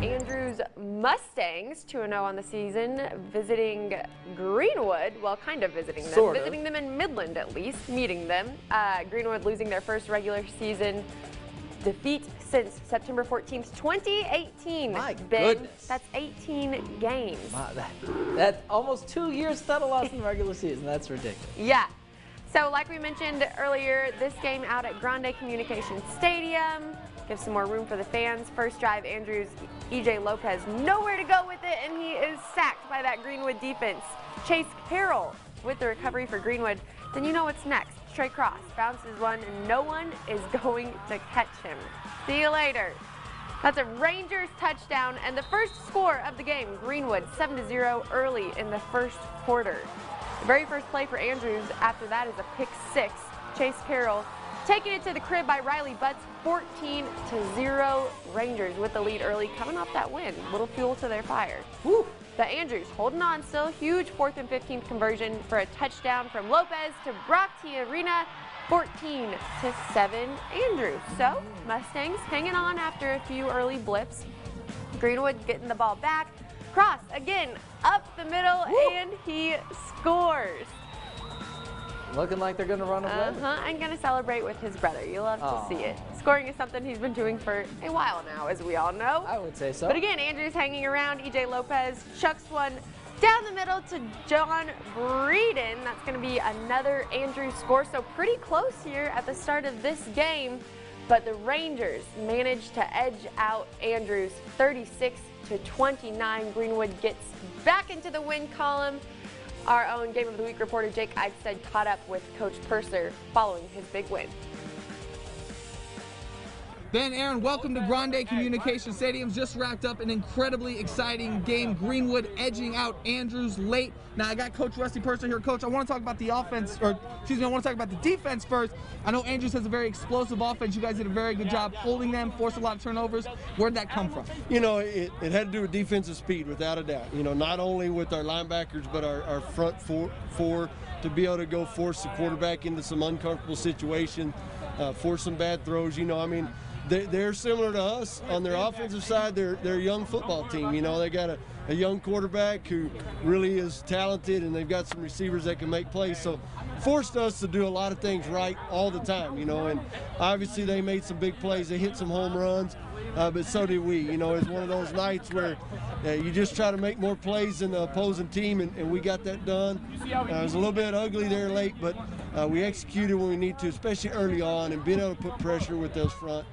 Andrews Mustangs, 2-0 on the season, visiting Greenwood. Well, kind of visiting them. Sort of. Visiting them in Midland, at least, meeting them. Greenwood losing their first regular season defeat since September 14th, 2018. My Ben, goodness. that's 18 games. Wow, that's almost 2 years without a loss in the regular season. That's ridiculous. Yeah. So like we mentioned earlier, this game out at Grande Communications Stadium gives some more room for the fans. First drive, Andrews, EJ Lopez nowhere to go with it, and he is sacked by that Greenwood defense. Chase Carroll with the recovery for Greenwood. Then you know what's next. Trey Cross bounces one, and no one is going to catch him. See you later. That's a Rangers touchdown and the first score of the game. Greenwood 7-0 early in the first quarter. The very first play for Andrews after that is a pick six. Chase Carroll taking it to the crib by Riley Butts, 14-0 Rangers with the lead early, coming off that win. Little fuel to their fire. Woo. The Andrews holding on still. Huge 4th and 15th conversion for a touchdown from Lopez to Brock Tiarina, 14-7 Andrews. So Mustangs hanging on after a few early blips. Greenwood getting the ball back. Cross again up the middle. Woo. And he scores. Looking like they're going to run away. And going to celebrate with his brother. You love to see it. Scoring is something he's been doing for a while now, as we all know. I would say so. But again, Andrews hanging around. EJ Lopez chucks one down the middle to John Breeden. That's going to be another Andrews score. So pretty close here at the start of this game. But the Rangers managed to edge out Andrews 36-29. Greenwood gets back into the win column. Our own Game of the Week reporter Jake Eichstead caught up with Coach Purser following his big win. Ben, Aaron, welcome to Grande Communications Stadium. Just wrapped up an incredibly exciting game. Greenwood edging out Andrews late. Now, I got Coach Rusty Purser here. Coach, I want to talk about the offense, or excuse me, I want to talk about the defense first. I know Andrews has a very explosive offense. You guys did a very good job holding them, forced a lot of turnovers. Where'd that come from? You know, it had to do with defensive speed, without a doubt. You know, not only with our linebackers, but our front four to be able to go force the quarterback into some uncomfortable situations, force some bad throws. You know, I mean, they're similar to us on their offensive side. They're a young football team. You know, they got a young quarterback who really is talented, and they've got some receivers that can make plays. So forced us to do a lot of things right all the time, you know, and obviously they made some big plays. They hit some home runs, but so did we. You know, it's one of those nights where you just try to make more plays than the opposing team, and we got that done. It was a little bit ugly there late, but we executed when we need to, especially early on, and being able to put pressure with those front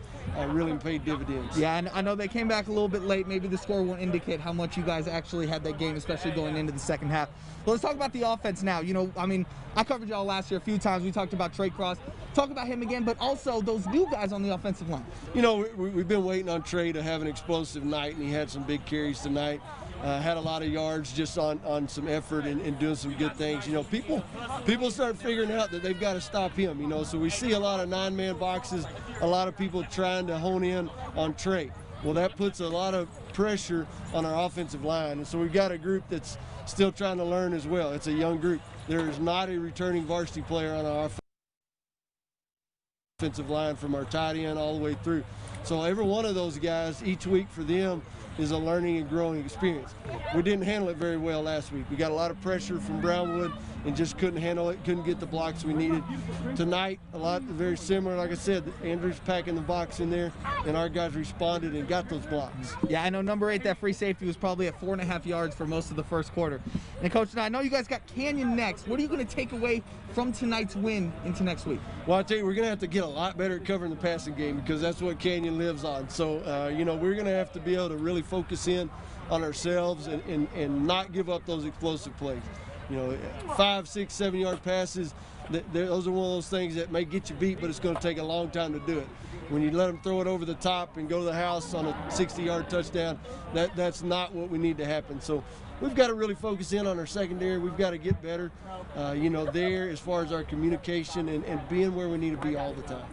really paid dividends. Yeah, and I know they came back a little bit late. Maybe the score won't indicate how much you guys actually had that game, especially going into the second half. But let's talk about the offense now. You know, I mean, I covered y'all last year a few times. We talked about Trey Cross. Talk about him again, but also those new guys on the offensive line. You know, we've been waiting on Trey to have an explosive night, and he had some big carries tonight. Had a lot of yards just on some effort and doing some good things. You know, people start figuring out that they've got to stop him, you know, so we see a lot of 9-man boxes, a lot of people trying to hone in on Trey. Well, that puts a lot of pressure on our offensive line, and so we've got a group that's still trying to learn as well. It's a young group. There is not a returning varsity player on our offensive line from our tight end all the way through. So every one of those guys, each week for them, is a learning and growing experience. We didn't handle it very well last week. We got a lot of pressure from Brownwood and just couldn't handle it, couldn't get the blocks we needed. Tonight, a lot very similar. Like I said, Andrews packing the box in there, and our guys responded and got those blocks. Yeah, I know number 8, that free safety, was probably at 4.5 yards for most of the first quarter. And Coach, I know you guys got Canyon next. What are you going to take away from tonight's win into next week? Well, I tell you, we're going to have to get a lot better at covering the passing game, because that's what Canyon lives on. So, you know, we're going to have to be able to really focus in on ourselves and not give up those explosive plays. You know, 5, 6, 7-yard passes, those are one of those things that may get you beat, but it's going to take a long time to do it. When you let them throw it over the top and go to the house on a 60-yard touchdown, that's not what we need to happen. So we've got to really focus in on our secondary. We've got to get better, you know, there as far as our communication and being where we need to be all the time.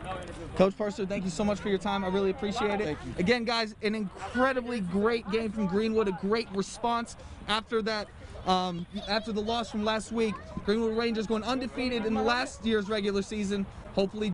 Coach Purser, thank you so much for your time. I really appreciate it. Thank you. Again, guys, an incredibly great game from Greenwood, a great response after that. After the loss from last week. Greenwood Rangers going undefeated in last year's regular season. Hopefully